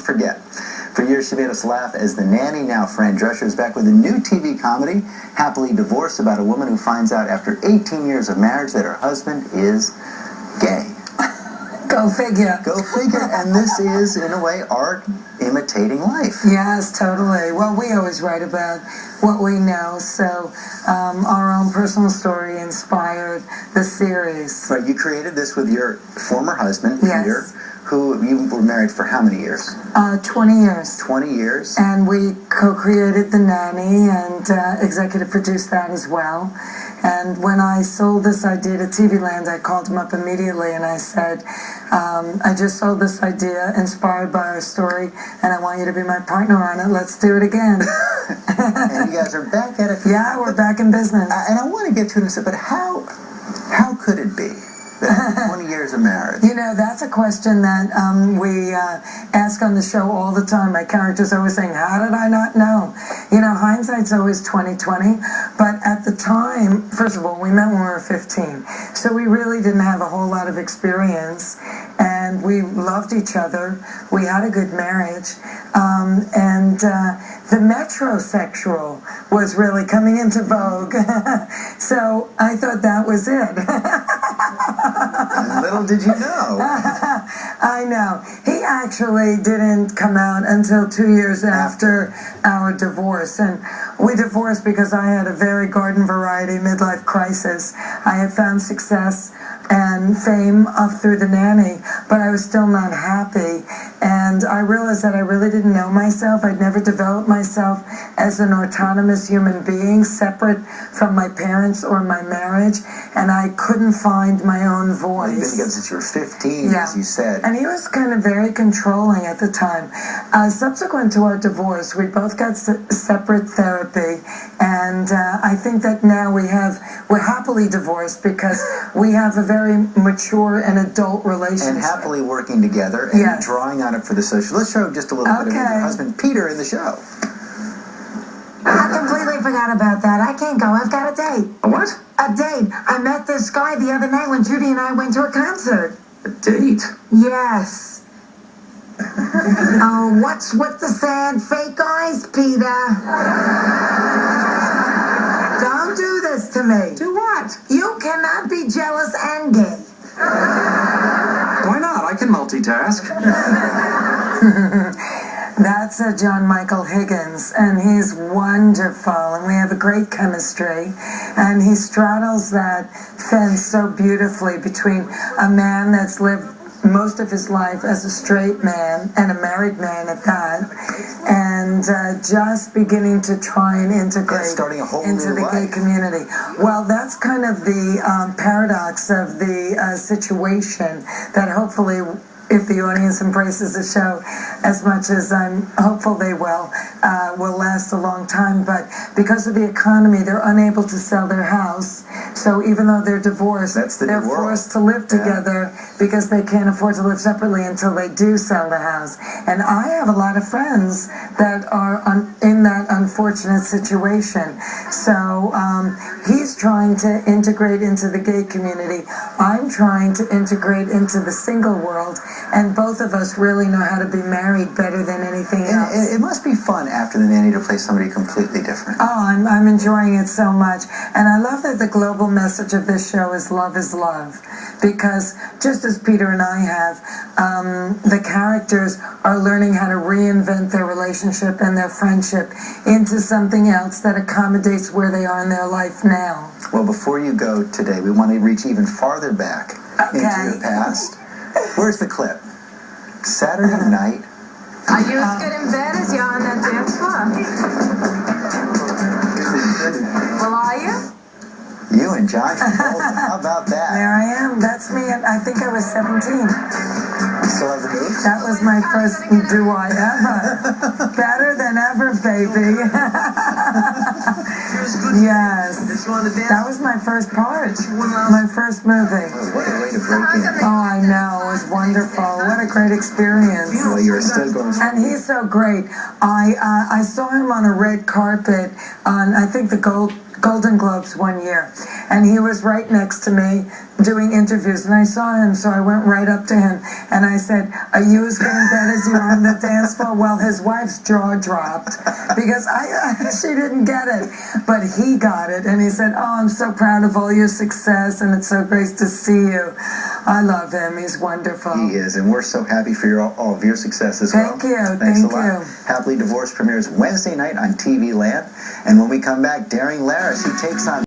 forget. For years, she made us laugh as the nanny. Now, Fran Drescher is back with a new TV comedy, Happily Divorced, about a woman who finds out after 18 years of marriage that her husband is gay. Go figure. Go figure. And this is, in a way, art imitating life. Yes, totally. Well, we always write about what we know, so our own personal story inspired the series. Right, you created this with your former husband, Yes. Peter, who you were married for how many years? 20 years. 20 years. And we co-created The Nanny and executive produced that as well. And when I sold this idea to TV Land, I called him up immediately and I said, I just sold this idea inspired by our story and I want you to be my partner on it. Let's do it again. And you guys are back at it. Yeah, we're back in business. And I want to get to it in a second, but how could it be that 20 years of marriage? You know, that's a question that we ask on the show all the time. My character's always saying, how did I not know? You know, hindsight's always 20/20. But at the time, first of all, we met when we were 15. So we really didn't have a whole lot of experience. And we loved each other. We had a good marriage. And the metrosexual was really coming into vogue. So I thought that was it. Little did you know. I know. He actually didn't come out until 2 years after our divorce. And we divorced because I had a very garden variety midlife crisis. I had found success and fame up through The Nanny, but I was still not happy. And I realized that I really didn't know myself. I'd never developed myself as an autonomous human being, separate from my parents or my marriage, and I couldn't find my own voice. Well, you've been together since you were 15, Yeah. as you said. And he was kind of very controlling at the time. Subsequent to our divorce, we both got separate therapy, and I think that now we're happily divorced because we have a very mature and adult relationship. And happily working together and Yes. drawing on it for the social. Let's show just a little bit of your husband, Peter, in the show. I completely forgot about that. I can't go. I've got a date. A what? A date. I met this guy the other night when Judy and I went to a concert. A date? Yes. Oh, what's with the sad fake eyes, Peter? Don't do this to me. Do what? You cannot be jealous and gay. Why not? I can multitask. That's John Michael Higgins, and he's wonderful, and we have a great chemistry, and he straddles that fence so beautifully between a man that's lived most of his life as a straight man, and a married man at that, and just beginning to try and integrate starting a whole into new the gay life. community. Well, that's kind of the paradox of the situation that hopefully, if the audience embraces the show as much as I'm hopeful they will last a long time. But because of the economy, they're unable to sell their house. So even though they're divorced, they're forced to live together because they can't afford to live separately until they do sell the house. And I have a lot of friends that are in that unfortunate situation. So he's trying to integrate into the gay community. I'm trying to integrate into the single world. And both of us really know how to be married better than anything else. It must be fun after The Nanny to play somebody completely different. Oh, I'm enjoying it so much. And I love that the global message of this show is love, because just as Peter and I have, the characters are learning how to reinvent their relationship and their friendship into something else that accommodates where they are in their life now. Well, before you go today, we want to reach even farther back into your past. Where's the clip? Saturday night. Are you as good in bed as you are on that dance floor? Well, are you? You and Josh Travolta. How about that? There I am. That's me. I think I was 17. You still have the moves? That was my first do I ever. Better than ever, baby. Yes. That was my first part. My first movie. Oh, what a way to break in. Oh, I know. It was wonderful. What a great experience. Well, you're still going strong. And he's so great. I saw him on a red carpet on, I think, the Golden Globes one year, and he was right next to me doing interviews, and I saw him, so I went right up to him and I said, Are you as good in bed as you are on the dance floor? Well, his wife's jaw dropped because she didn't get it, but he got it, and he said, "Oh, I'm so proud of all your success, and it's so great to see you." I love him. He's wonderful. He is, and we're so happy for all of your success as well. Thank you. Thanks Thank a lot. you. Happily Divorced premieres Wednesday night on TV Land, and when we come back, Daring Lara, she takes on